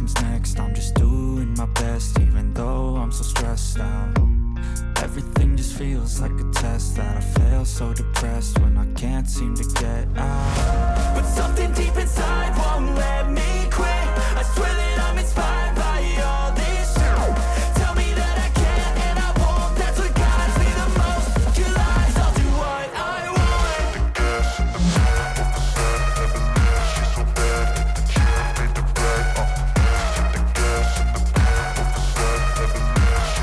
comes next. I'm just doing my best, even though I'm so stressed out. Everything just feels like a test that I fail, so depressed when I can't seem to get out. But something deep inside won't let me quit. I swear that I'm inspired by all this shit. Tell me that I can and I won't. That's what guides me the most. Your lies, I'll do what I want. The gas in the back of the set, never leave. She's so bad, she made the bed. The gas in the back of the set, never leave.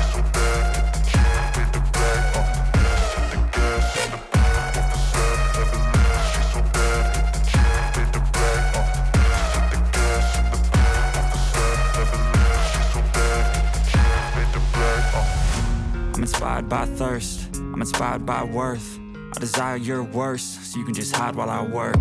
She's so bad, she made the bed. The gas in the back of the set, never leave. She's so bad, she made the bed. The gas in the back of the set, never leave. She's so bad, she made the bed. I'm inspired by thirst, I'm inspired by worth. I desire your worst, so you can just hide while I work.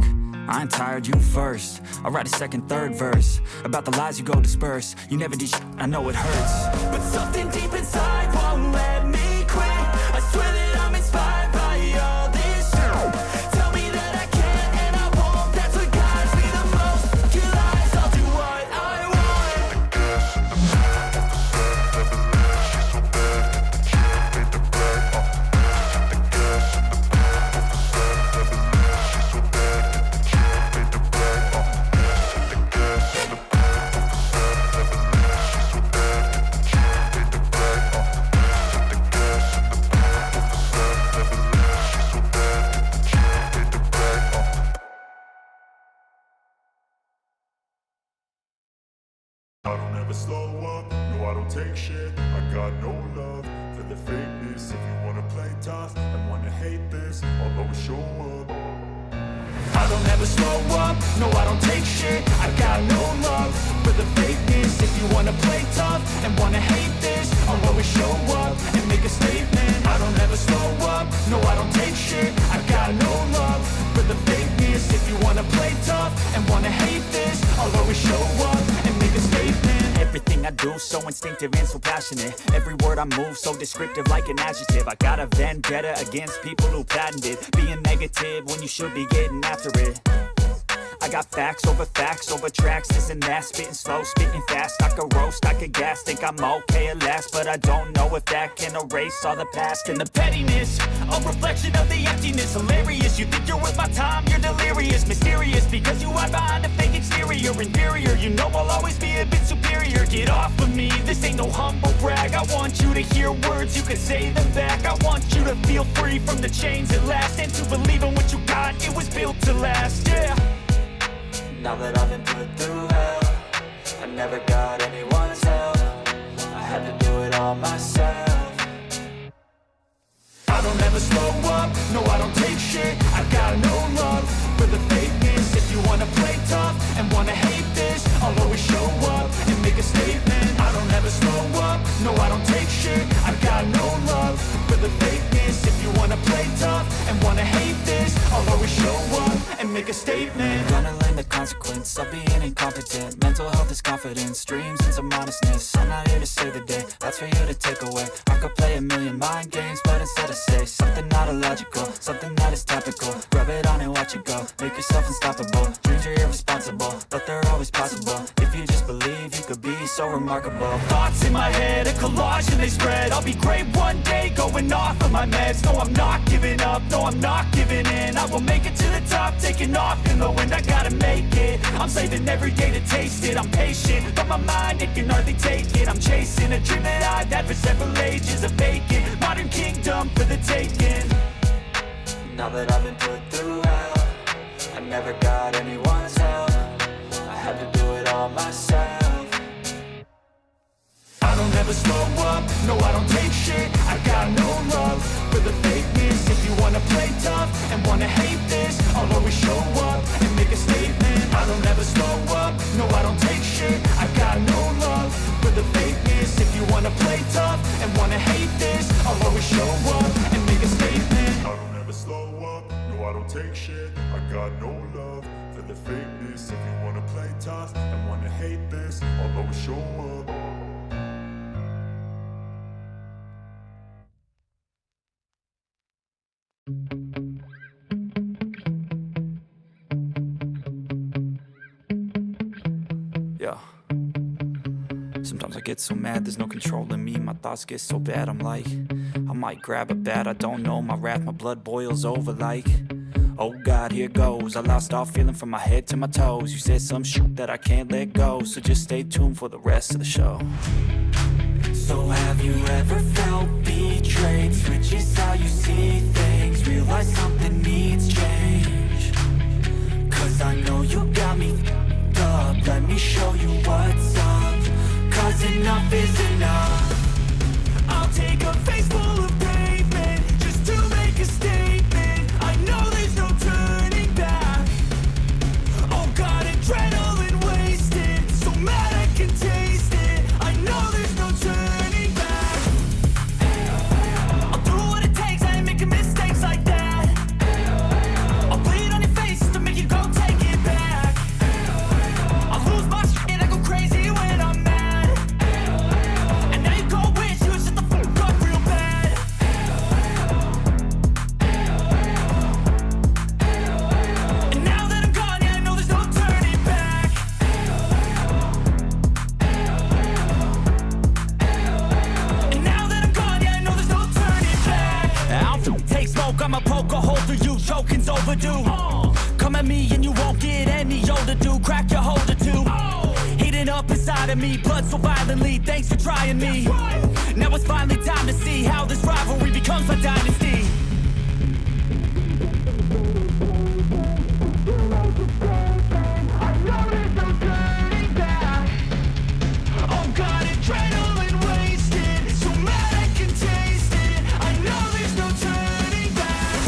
I ain't tired, you first. I'll write a second, third verse about the lies you go disperse. You never did shit, I know it hurts. But something deep inside won't let me quit. I swear that I'm inspired by all this shit. Tell me that I can and I won't. That's what guides me the most. Your lies, I'll do what I want. The gas in the back of the set, never leave. She's so bad, she made the bed. The gas in the back of the set, never leave. She's so bad, she made the bed. The gas in the back of the set, never leave. She's so bad, she made the bed. The gas in the back of the set, never leave. She's so bad, she made the bed. I don't ever slow up, no I don't take shit. I got no love for the fakeness. If you wanna play tough and wanna hate this, I'll always show up. I don't ever slow up, no I don't take shit. I got no love for the fakeness. If you wanna play tough and wanna hate this, I'll always show up and make a statement. I don't ever slow up, no I don't take shit. I got no love for the fakeness. If you wanna play tough and wanna hate this, I'll always show up and make a statement. Everything I do so instinctive and so passionate. Every word I move so descriptive like an adjective. I got a vendetta against people who patented being negative when you should be getting after it. I got facts over tracks, this and that. Spitting slow, spitting fast. I could roast, I could gas. Think I'm okay at last, but I don't know if that can erase all the past. And the pettiness, a reflection of the emptiness. Hilarious, you think you're worth my time, you're delirious. Mysterious, because you hide behind a fake exterior. Inferior, you know I'll always be a bit superior. Get off of me, this ain't no humble brag. I want you to hear words, you can say them back. I want you to feel free from the chains at last, and to believe in what you got, it was built to last, yeah. Now that I've been put through hell, I never got anyone's help. I had to do it all myself. I don't ever slow up, no I don't take shit. I got no love for the fakeness. If you wanna play tough and wanna hate this, I'll always show up and make a statement. I don't ever slow up, no I don't take shit. I got no love for the fakeness. If you wanna play tough and wanna hate this, I'll always show up and make a statement. Gonna learn the consequence of being incompetent. Mental health is confidence, dreams and some honestness. I'm not here to save the day, that's for you to take away. I could play a million mind games, but instead I say something not illogical, something that is topical. Rub it on and watch it go, make yourself unstoppable. Dreams are irresponsible, but they're always possible. If you just believe, you could be so remarkable. Thoughts in my head, a collage and they spread. I'll be great one day, going off of my meds. No, I'm not giving up, no, I'm not giving in. I will make it to the top, taking off in the wind. I gotta make it, I'm saving every day to taste it. I'm patient, but my mind, it can hardly take it. I'm chasing a dream that I've had for several ages. A vacant, modern kingdom for the taking. Now that I've been put through hell, I never got anyone's help. I had to do it all myself. I don't ever slow up, no I don't take shit. I got no love for the fakeness. If you wanna play tough and wanna hate this, I'll always show up and make a statement. I don't ever slow up, no I don't take shit. I got no love for the fakeness. If you wanna play tough and wanna hate this, I'll always show up and make a statement. I don't ever slow up, no I don't take shit. I got no love for the fakeness. If you wanna play tough and wanna hate this, I'll always show up. Yeah. Sometimes I get so mad, there's no controlling me. My thoughts get so bad, I'm like, I might grab a bat, I don't know. My wrath, my blood boils over like, oh God, here goes. I lost all feeling from my head to my toes. You said some shit that I can't let go, so just stay tuned for the rest of the show. So have you ever felt betrayed? Switches how you see things, realize something needs change. Cause I know you got me f***ed up. Let me show you what's up. Cause enough is enough. I'll take a face full of pavement just to make a statement. I know there's no turning back. Oh God, adrenaline wasted, so mad I can taste it. I know there's no turning back. I'll do what it takes, I ain't making mistakes like that. I'll bleed on your face to make you go take it back. I'll lose my shit, I go crazy when I'm mad. And now you go wish you would shut the fuck up real bad. And now that I'm gone, yeah, I know there's no turning back. And now that I'm gone, yeah, I know there's no turning back. I'll take smoke, I'ma poke a hole through you, choking's overdue. Come at me and you won't get any older, dude. Crack your holder too. Heating up inside of me, blood so violently. Thanks for trying me. Now it's finally time to see how this rivalry becomes my dynasty. I know there's no turning back. Oh God, adrenaline wasted, so mad I can taste it. I know there's no turning back.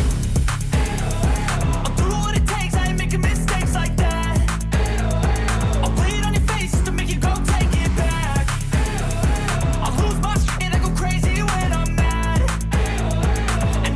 I'll do what it takes, I ain't making mistakes like that. I'll bleed on your face to make you go take it back. I'll lose my shit, I go crazy when I'm mad. And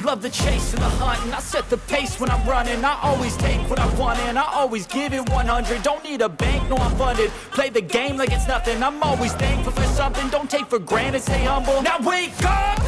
love the chase and the hunt, and I set the pace when I'm running. I always take what I want and I always give it 100. Don't need a bank, no I'm funded. Play the game like it's nothing. I'm always thankful for something. Don't take for granted, stay humble. Now wake up!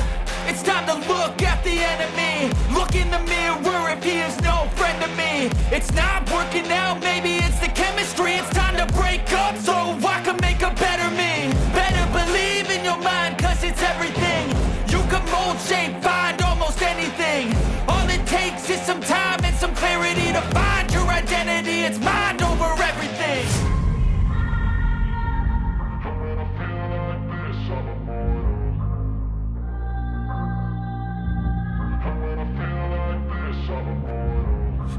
It's time to look at the enemy. Look in the mirror if he is no friend to me. It's not working out, maybe it's the chemistry. It's time to break up so I can make a better me. Better believe in your mind, cause it's everything. You can mold, shape, find almost anything. All it takes is some time and some clarity to find your identity. It's mind over everything.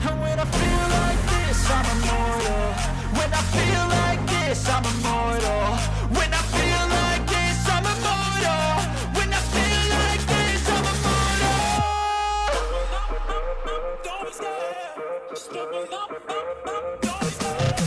And when I feel like this, I'm immortal. When I feel like this, I'm immortal. When I feel like this, I'm immortal. When I feel like this, I'm immortal. Don't be scared. Just give me up. Don't be scared.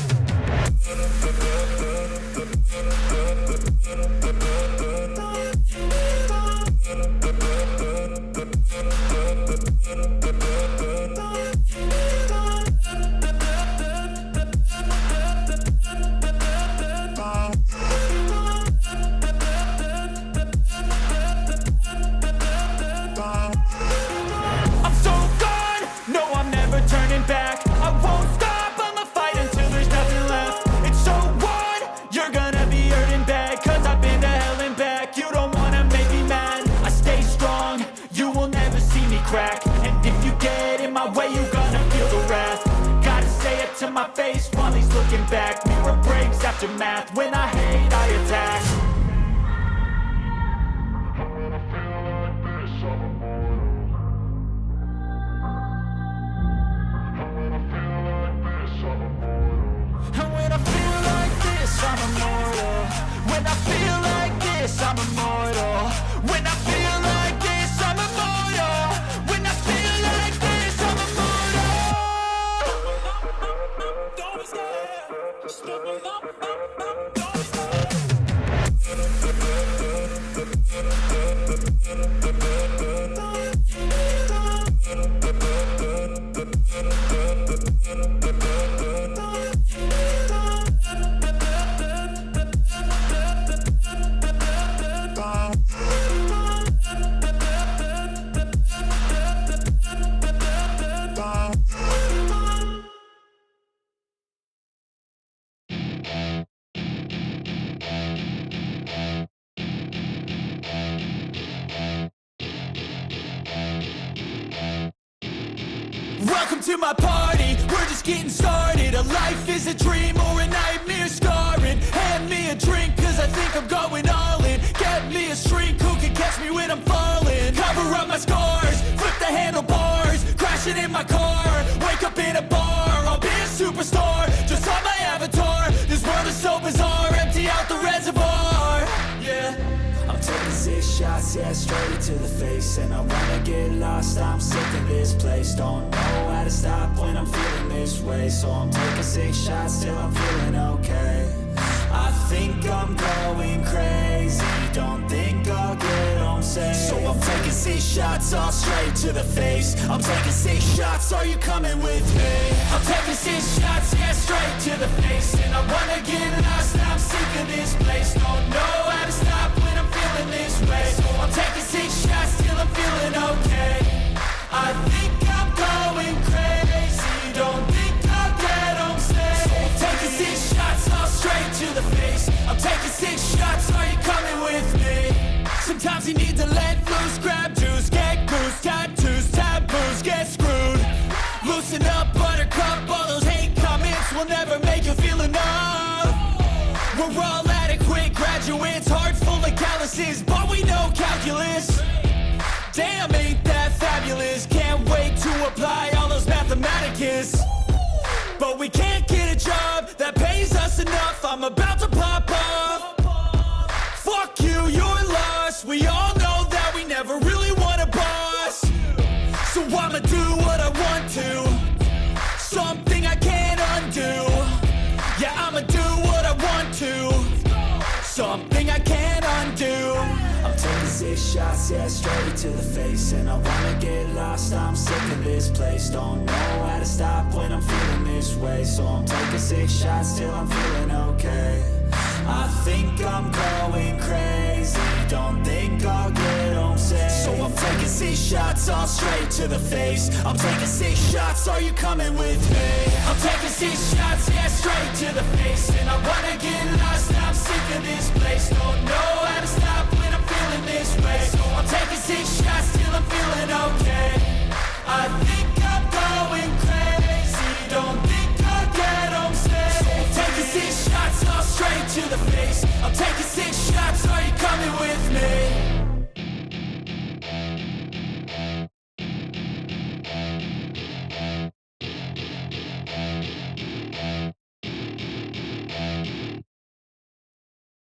And if you get in my way, you're gonna feel the wrath. Gotta say it to my face while he's looking back. Mirror breaks after math. When I hate, I attack. When I feel like this, I'm immortal. And when I feel like this, I'm immortal. When I feel like this, I'm immortal. When I feel like this, I'm immortal. When I feel like this, I'm immortal. Don't be scared. Just give me up. Don't be scared. Welcome to my party, we're just getting started. A life is a dream or a nightmare scarring. Hand me a drink cause I think I'm going all in. Get me a shrink who can catch me when I'm falling. Cover up my scars, flip the handlebars. Crashing in my car, wake up in a bar. I'll be a superstar, just on my avatar. This world is so bizarre, empty out the reservoir. Yeah, I'm taking 6 shots, yeah, straight to the face. And I wanna get lost, I'm sick of this place. Don't know how to stop when I'm feeling this way. So I'm taking 6 shots till I'm feeling okay. I think I'm going crazy, don't think I'll get home safe. So I'm taking 6 shots, all straight to the face. I'm taking 6 shots, are you coming with me? I'm taking 6 shots, yeah, straight to the face. And I wanna get lost, I'm sick of this place. Don't know how to stop when I'm feeling this way. So I'm taking 6 shots till I'm feeling okay. I think I'm going crazy, don't think I'll get home safe. So I'm taking 6 shots, all straight to the face. I'm taking 6 shots, are you coming with me? Sometimes you need to let loose, grab juice, get goose, tattoos, taboos, get screwed. Loosen up, buttercup, all those hate comments will never make you feel enough. We're all adequate graduates, heart full of calluses, but we know calculus. Damn, ain't that fabulous? Can't wait to apply all those mathematicus. But we can't get a job that pays us enough. I'm about to pop off. Fuck you, you're lost. We all know that we never really want a boss. So I'ma do what I want to, something I can't undo. Yeah, I'ma do what I want to, something I can't undo. I'm taking 6 shots, yeah, straight to the face. And I wanna get lost, I'm sick of this place. Don't know how to stop when I'm feeling this way. So I'm taking 6 shots till I'm feeling okay. I think I'm going crazy, don't think I'll get home safe. So I'm taking 6 shots, all straight to the face. I'm taking 6 shots, are you coming with me? I'm taking 6 shots, yeah, straight to the face. And I wanna get lost, I'm sick of this place. Don't know how to stop when I'm feeling this way. So I'm taking 6 shots till I'm feeling okay. I think